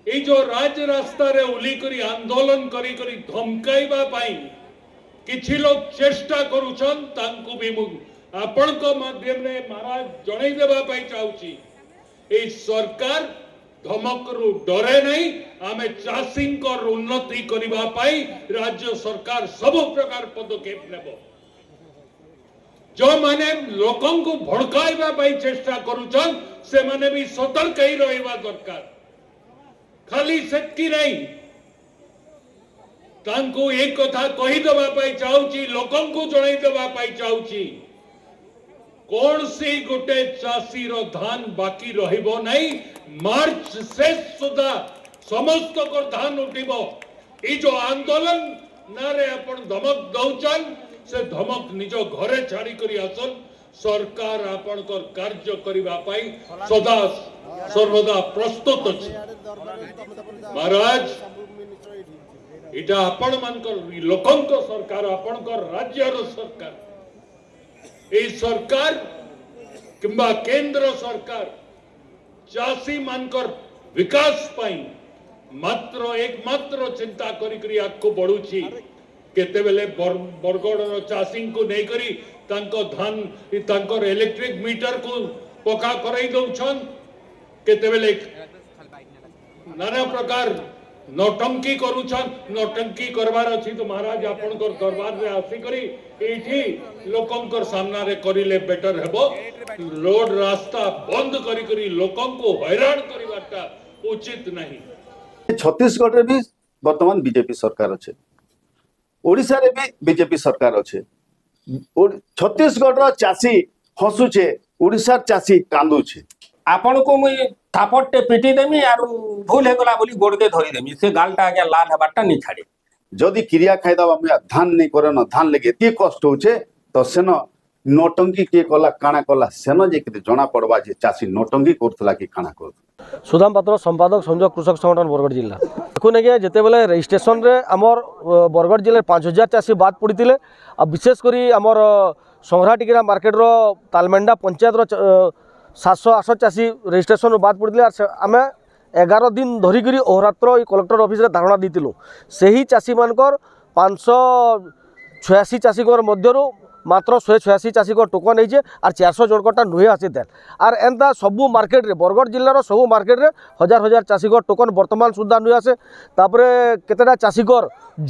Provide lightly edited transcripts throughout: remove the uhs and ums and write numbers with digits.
ये जो राज रास्ता रे उली करी आंदोलन करी करी धमकाइबा पाई किछि लोग चेष्टा करूछन तांको भी मु आपण को माध्यम रे महाराज जणै देबा पाई चाहूची ए सरकार धमकरू डरे नहीं आमे चाषी उन्नति करबा पाई राज्य सरकार सब प्रकार पदक्षेप नेबो जो माने लोकन को भड़काइबा पाई चेष्टा करूछन से माने भी सतर्क ही रहबा दरकार खाली सेटकी नहीं तांको एक कथा कही देबा पाई चाहूची लोकन को जणै देबा पाई चाहूची कौन सी गोटे चाषी रो धान बाकी रहिबो नहीं मार्च शेष सुधा समस्त को धान उठिबो ई जो आंदोलन नारे अपन धमक दौचन से धमक निज घरे छाड़ी करी आसन सरकार आपण को कार्य करिबा पाई सदा सर्वदा प्रस्तुत अछि महाराज इटा आपण मानकर लोकन को सरकार आपण को राज्य रो सरकार ए सरकार किंबा केंद्र सरकार चाषी मानकर विकास पाई मात्र एकमात्र चिंता करी करी आगको बढ़ुची केते बेले बरगड़ चाषी को नहीं करी तांको धान तांकर इलेक्ट्रिक मीटर को पका कराई दउछन केते बेले नाना प्रकार नौटंकी करूछन नौटंकी करबार अछि तो महाराज आपनकर दरबार रे आसी करी एठी लोकंकर सामना रे करिले बेटर हेबो रोड रास्ता बंद करी करी लोकन को हैरान करिबाटा उचित नहीं छत्तीसगढ़ रे भी वर्तमान बीजेपी सरकार अच्छे ओडिशा रे भी बीजेपी सरकार अच्छे छत्तीसगढ़ रो चासी हसुचे ओडिशा चासी कांदुचे आपण को मुई थापटे पिटी देमी आरु भूल हे गला बोली गोड़ के धरी देमी से गालटा आगे लाल हेबाटा नहीं छाड़े जदि क्रिया खाइदबा मुया धान नहीं करे न धान लगे एते कष्ट होचे तो सेन नोटंकी के कला काना कला सेन जे के जना पड़बा जे चासी नोटंकी करथला कि काना करथला सुदाम पात्र संपादक संजोग कृषक संगठन बरगढ़ जिला देखुन आज्ञा जिते बेले रजिस्ट्रेशन रे आमर बरगढ़ जिले 5000 चाषी बाद पड़ते आ विशेषकर आमर संघराटिका मार्केट रो तालमेंडा पंचायत रो 700-800 चाषी रजिस्ट्रेशन बाद पड़ते आम 11 दिन धरिक अहोरात्र कलेक्टर ऑफिस रे धारणा देतिलु सही चाषी मानकर 586 चाषी मध्यरु मात्र 186 चाषी को टोकन है आर 400 जनकटा नुहे आसी देल आर एंता सबू मार्केट रे बरगढ़ जिल्लार सबू मार्केट रे हजार हजार चाषी को टोकन वर्तमान सुधा नुहे आसे तापरे केतेटा चाषी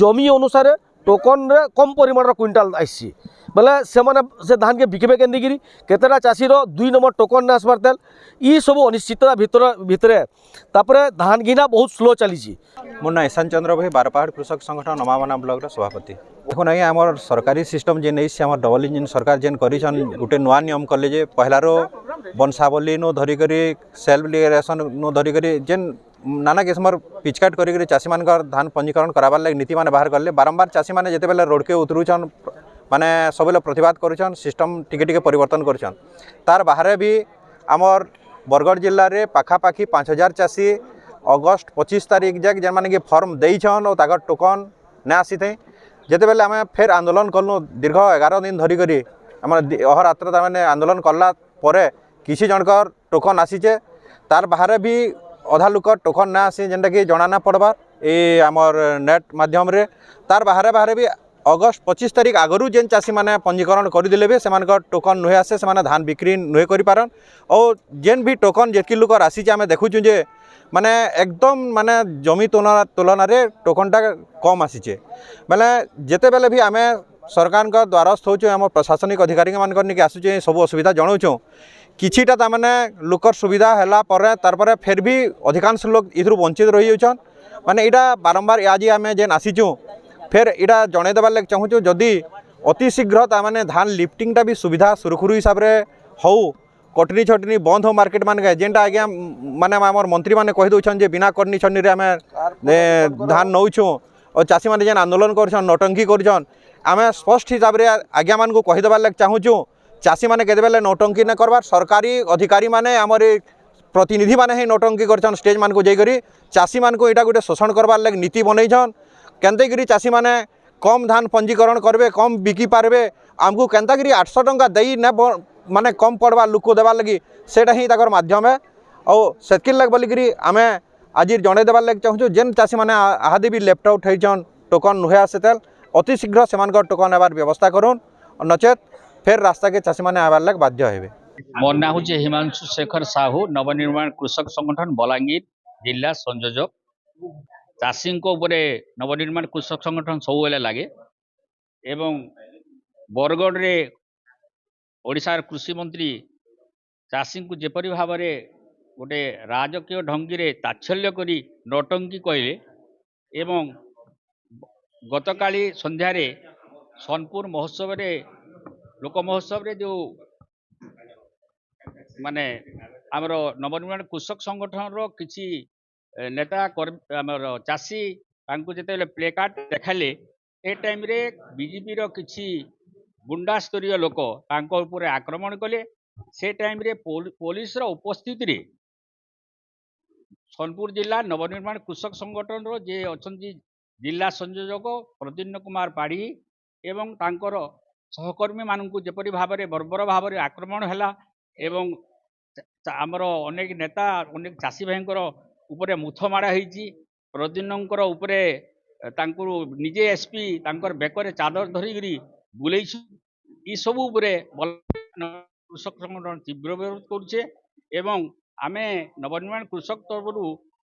जमी अनुसार टोकन रे कम परिमाण क्विंटाल आसी बोले से धान के बिकबे केंदिगिरी केतेटा चाषी 2 नंबर टोकन ने आसबार तेल ई सब अनिश्चितता भितर तापरे धान गिना बहुत स्लो चली मोर ना ईशान चंद्र भाई बारपाहाड़ कृषक संगठन नमामना ब्लॉक सभापति देखो आज्ञा आम सरकारी सिस्टम जे नहीं आम डबल इंजिन सरकार जेन करिछन गोटे नुआ नियम कले जे पहलार बंशावली नु धरिक सेल्फ डिक्लेरेशन नु धरिक जेन नाना किस्म पिचकाट कर चाषी मान धान पंजीकरण कराबार लगे नीति माने बाहर कले बारंबार चाषी मैंने जिते बेले रोड के उतरुछन माने सब प्रतिवाद करुछन सिस्टम टिके टिके परिवर्तन करुछन तार बाहर भी आमर बरगढ़ जिले में पाखापाखि 5000 चाषी अगस्ट 25 तारीख जाक जेन माने कि फॉर्म देइछन और ताकर टोकन ना आसी थे जिते बेले आम फेर आंदोलन कलु दीर्घ 11 दिन धरिक आम अहरात्र तार आंदोलन कला परे किसी जनकर टोकन आसीचे तार बाहर भी अधा लोक टोकन ना आसी जेनटा कि जना ना पड़बार ये आमर नेट माध्यम रे तार बाहर भी अगस्ट 25 तारीख आगरू जेन चाषी मैंने पंजीकरण करदे भी से टोकन नुहे आसे से धान बिक्री नुहे करें और जेन भी टोकन जेकी लोक आसी आम देखुचु जे माने एकदम माने जमी तुलन टोकनटा कम आसीचे बेले जिते बेले भी आम सरकार द्वारस्थ होचु आम प्रशासनिक अधिकारी मानक आसुचे सब असुविधा जनाऊँ किछिटा तामाने लोकर सुविधा हैला परे तार परे फिर भी अधिकांश लोग इथु वंचित रही जाउछन माने इटा बारंबार आज आम जेन आसीचु फिर इटा जणे देबार लगे चाहूँ जदि अति शीघ्र तामाने धान लिफ्टिंगटा भी सुविधा सुरखुरु हिसाब रे हो कटनी छटनी बंद हो मार्केट मान के जेनटा आज्ञा माने आमर मंत्री माने कहि दउछन जे बिना कटनी छटनी रे आमे धान नौछु और चाषी माने जेन आंदोलन करछन नौटंकी करछन आमे स्पष्ट हिसाब रे आज्ञा मान को कहि देबार लगे चाहूँ चाषी मैंने केते बेले नौटंकी न करबार सरकारी अधिकारी माने आमर प्रतिनिधि माने ही नौटंकी करछन स्टेज मान को जाइकरी चाषी मान को इटा गोटे शोषण करबार लगे नीति बनैछन केनतेगिरी चाषी मैंने कम धान पंजीकरण करबे कम बिकी पारबे आमको केनतागिरी 800 टंका देई न माने कम पड़वा लोक देवार लगी सेटा ही ताकर माध्यम है और सेतकिर लग बोलिकी आमे आज जड़े देवार लगे चाहूँ जेन चाषी मैंने आहादी भी लेफ्ट आउट होइछन टोकन नुहे आसे अति शीघ्र से टोकन आबार व्यवस्था करूँ नचेत फिर रास्ता के चाषी मैंने आबार लगे बाध्य हेबे। मोर ना हूँ हिमांशु शेखर साहू नवनिर्माण कृषक संगठन बलांगीर जिला संयोजक। चाषी नवनिर्माण कृषक संगठन सब लगे एवं बरगढ़ रे ओडिशार कृषि मंत्री चाषी को जेपरी भाव में गोटे राजकीय ढंगी ताच्छल्य करी नौटंकी कहले एवं गतकाली संध्यारे सोनपुर महोत्सव रे लोक महोत्सव रे जो माने आमर नवनिर्माण कृषक संगठन रो किसी नेता आमर चाषी जिते प्ले कार्ड देखाले ए टाइम रे बीजेपी रो किसी गुंडा स्तरीय लोक ऊपर आक्रमण कले से टाइम रे पुलिस रो उपस्थिति रे सोनपुर जिला नवनिर्माण कृषक संगठन रो जे अछंती जिला संयोजक प्रद्युम्न कुमार पाढ़ी एवं तांकर सहकर्मी मानू जेपरी भाव में बर्बर भाव में आक्रमण है एवं आमर अनेक नेता अनेक चाषी भाई उपरे मुथ माड़ा होती प्रद्युम्नकर उपरे निजे एसपी तांकर बेकर चादर धरिकी बुले सबू कृषक संगठन तीव्र विरोध करुचे एवं आमे नवनिर्माण कृषक तरफ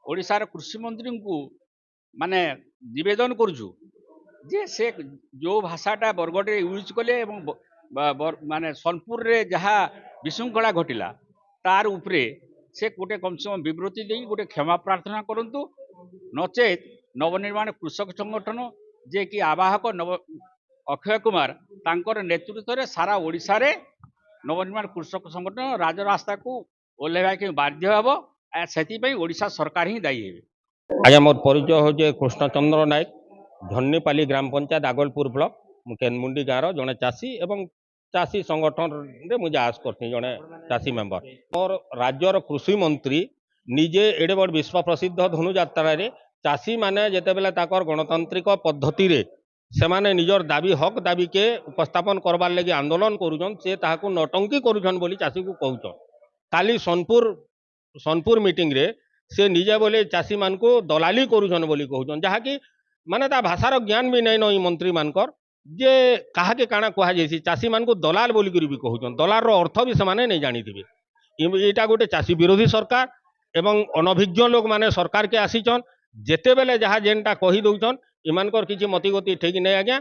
ओडिशार कृषि मंत्री को माने निवेदन करुचु जे से जो भाषाटा बरगढ़ यूज कले माने सोनपुर रे जहाँ विशृंखला घटिला तार उपरे से गोटे कम से कम विवृत्ति दे गोटे क्षमा प्रार्थना करंतु नचेत नवनिर्माण कृषक संगठन जे कि आवाहक अक्षय कुमार तांकर नेतृत्व रे सारा ओडिशा रे नवनिर्माण कृषक संगठन राजरास्ता को ओल्हेवा के बाध्य हेबो से ओडिशा सरकार ही दायी हेबे। आज्ञा मोर परिचय हूँ कृष्णचंद्र नायक धन्यपाली ग्राम पंचायत आगलपुर ब्लॉक मुकेनमुंडी गाँव जड़े चाषी एवं चाषी संगठन रे मुझे आस करती जड़े चाषी मेंबर और राज्यर कृषि मंत्री निजे एडे बड़ विश्व प्रसिद्ध धनुଯାତ୍रा रे चाषी माने जेते बेले ताकर गणतांत्रिक पद्धति रे से माने निजर दाबी हक दाबी के उपस्थापन करबार लगी आंदोलन करूछन से ताहाकू नौटंकी करूछन बोली चाषी को कहूछन। काली सोनपुर मीटिंग रे से निजे बोले चाषी मान को दलाली करूछन बोली कहूछन जहाँकि माने ता भाषार ज्ञान भी नहीं मंत्री मानकर जे कहा के काना कहा जाइसी चाषी मान को दलाल बोली भी कहूछन दलाल रो अर्थ भी से नहीं जानिथिबे। एटा गोटे चाषी विरोधी सरकार एवं अनभिज्ञ लोक माने सरकार के आसीचन जेते बेले जहाँ जेनटा कही दउछन इमानकर किछि मतिगति ठीक नहीं आज्ञा।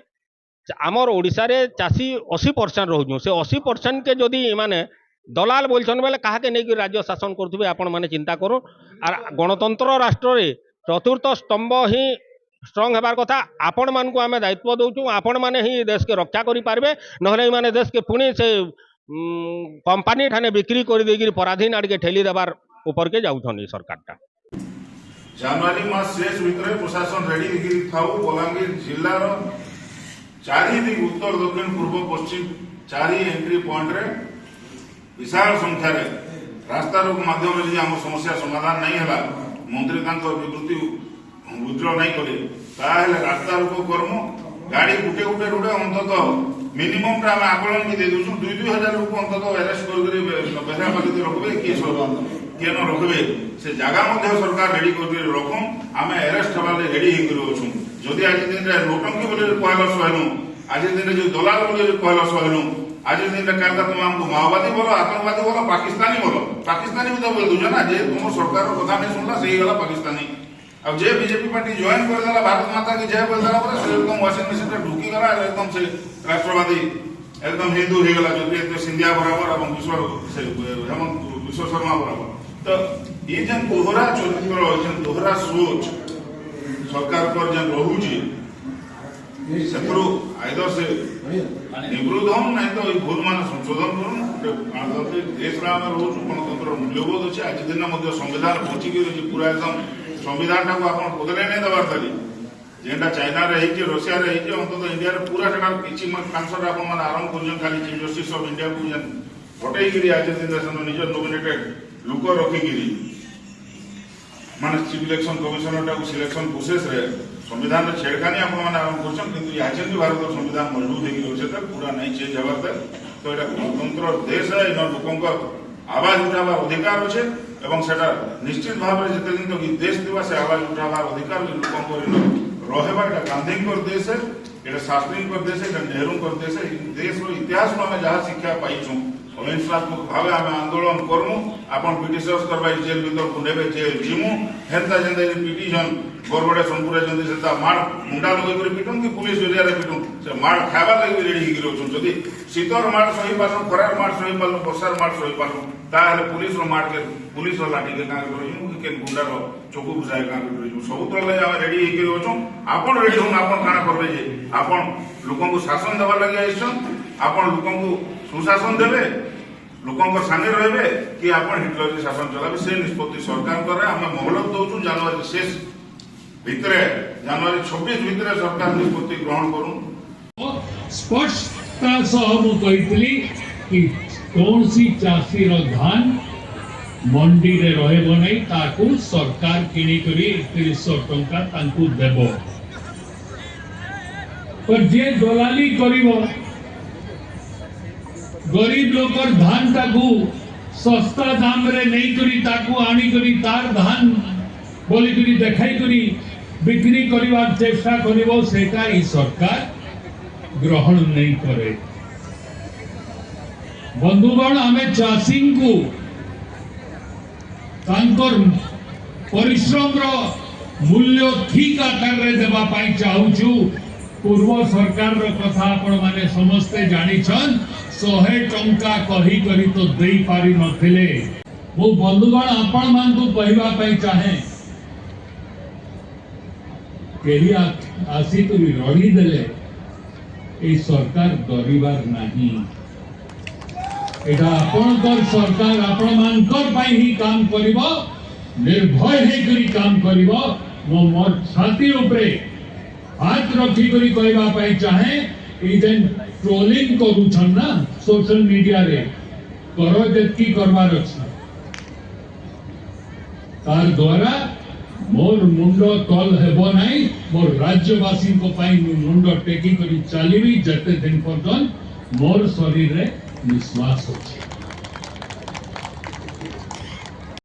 आमर ओडिशा रे चाषी 80% रहउछन से 80% के जदि इमाने दलाल बोलछन बेले कहा के नहीं राज्य शासन करथुबे आपण माने चिंता करो। आर गणतंत्र राष्ट्र रे चतुर्थ स्तंभ ही स्ट्रंग हेबार कथा आपण मान को आमे दायित्व दउछु आपण माने ही देश के रक्षा करि पारबे नहले माने देश के पुणी से कंपनी ठाने बिक्री कर देगी पराधीन आड़ के ठेली देवार ऊपर के जाउछन सरकारटा। जनवरी मास शेष भितर प्रशासन रेडी दिगिरी थाउ बलांगीर जिल्लार चारि दिग उत्तर दक्षिण पूर्व पश्चिम चारि एंट्री पॉइंट रे विशाल संख्या रे रास्ता रोक माध्यम रे हम समस्या समाधान नहीं हला मंत्री तांको विवृत्ति उज्ज्वल नहीं करे ताहेले रास्ता रोक कर्म गाड़ी गुटे गुटे रोडे अंततः मिनिमम टा हम आकलन भी दे दूछु 2-2 लोग अंततः अरेस्ट कर बेहरा पालित रखबे किए न रखबे से जगह मध्य सरकार रेडी कर रखम आम अरेस्ट हवाले रेडी होछु जदि आज दिन रे नोटंकी बोले कहला सहनु आज दिन जो दलाल बोले कहला सहनु आज दिन रे कालका तुम हमको माओवादी बोलो आतंकवादी बोलो पाकिस्तानी भी तो बोल दूछ ना जे तुम सरकार कथा नहीं सुनला सही गला पाकिस्तानी अब जे बीजेपी पार्टी ज्वाइन कर देला भारत माता की जय बोल देला पर से एकदम वाशिंग मशीन रे ढुकी गला एकदम से राष्ट्रवादी एकदम हिंदू हो गला जो सिंधिया बराबर और विश्व शर्मा बराबर। तो ये जन दोहरा चरित्र जन दोहरा सोच सरकार पर जन रहुची सेपरो आइदर से निवृत्त हम नहीं तो भूल मान संशोधन करूँ देश में रोचु गणतंत्र मूल्यबोध अच्छे आज दिन संविधान पहुंचिकी रही पूरा एकदम संविधान टाक आप बदल नहीं देवार थाली जेनटा चाइना रे रशिया रे अंततः इंडिया रे पूरा सेटा किछि कांसर आप आरंभ कर खाली चीफ जस्टिस ऑफ इंडिया को जन हटेगी आज दिन निज नोमिनेटेड लोक रखिकी माने चीफ इलेक्शन कमिशनर टाक सिलेक्शन प्रोसेस रे संविधान रे छेड़खानी आप आरंभ कर याचन भारत संविधान मजबूत होगी पूरा नहीं चेंज हबार तो यहाँ गणतंत्र देश है इन लोक आवाज उठावा अधिकार अच्छे এবং সেটা নিশ্চিত ভাবে যেতে দিন তক দেশ দিবা সে আওয়াজ উঠাবার অধিকার লোকঙ্কর রহেবা এটা গান্ধীঙ্কর দেশে এটা শাস্ত্রীঙ্কর দেশে এটা নেহরুঙ্কর দেশে দেশর ইতিহাস আমি যা শিক্ষা পাইছু অহিংসাত্মক ভাবে আমি আন্দোলন করমু আপন ব্রিটিশর্স করবাই জেল ভিতরକୁ নেবে জেল জিমু হেন্তা যেন্তা পিটিছন বরবড়ে সোনপুরে যেন্তা সেটা মাড় মুন্ডা লগাই করে পিটুন কি পুলিশ জরিয়ারে পিটুন সে মাড় খাইবার লাগি রেডি হইকি রହୁছন যদি শীতর মাড় সহি পারুন খরার মাড় সহি পারুন বর্ষার মাড় সহি পারুন তাহলে পুলিশর মাড়কে পুলিশর লাঠিকে কাঁ କରିବୁ କି ଗୁଣ୍ଡାର ଚୋକୁ ବୁଝାଇ କାଁ କରିବୁ ସବୁଥର ଲାଗି ଆମେ ରେଡି ହେଇକି ଅଛୁ ଆପଣ ରେଡି ହୁନ୍ ଆପଣ କାଣା କରିବେ ଯେ ଆପଣ ଲୋକଙ୍କୁ ଶାସନ ଦେବାର ଲାଗି ଆଇଛନ୍ ଆପଣ ଲୋକଙ୍କୁ ସୁଶାସନ ଦେବେ ଲୋକଙ୍କ ସାଙ୍ଗେ ରହିବେ କି ଆପଣ ହିଟଲରୀ ଶାସନ ଚଲାବେ ସେ ନିଷ୍ପତ୍ତି ସରକାରଙ୍କର ଆମେ ମହଲତ ଦଉଛୁ ଜାନୁଆରୀ ଶେଷ ଭିତରେ ଜାନୁଆରୀ 26 ଭିତରେ ସରକାର ନିଷ୍ପତ୍ତି ଗ୍ରହଣ କରୁନ୍ ସ୍ପଷ୍ଟତା ସହ ମୁଁ କହିଥିଲି କି କୌଣସି ଚାଷୀର ଧାନ ମଣ୍ଡିରେ ରହିବ ନାହିଁ ତାକୁ ସରକାର କିଣିକରି 3100 ଟଙ୍କା ତାଙ୍କୁ ଦେବ ଯେ ଦଲାଲି କରିବ गरीब लोकर धान ताकू सस्ता दाम रे नहीं करी ताकू आनी करी तार धान बोली करी देखाई करी बिक्री करिवार चेष्टा करिवो सेटा ई सरकार ग्रहण नहीं करे बंधुगण आमे चाषी को तांकर परिश्रम रो मूल्य ठीक आकार रे देबा पाई चाहूछु पूर्व सरकार रो कथा आपण माने समस्ते जानी छन 100 टंका कही करी तो दे पारी नथिले वो बंधुगण आपण मान को कहवा पाई चाहे केही आसी तो रड़ी देले ए सरकार डरिबार नाही एटा आपणकर सरकार आपण मानकर पाई ही काम करिवो निर्भय हे करी काम करिवो मो मोर छाती ऊपरे हाथ रखी करी कहवा पाई चाहे इजन ट्रोलिंग करूछन ना सोशल मीडिया रे करो जेतकी करबार अछि तार द्वारा मोर मुंड तल हेबो नाही मोर राज्यवासी को पाई मुंड टेकी करी चालीबी जते दिन पर्यंत मोर शरीर रे निश्वास अछि।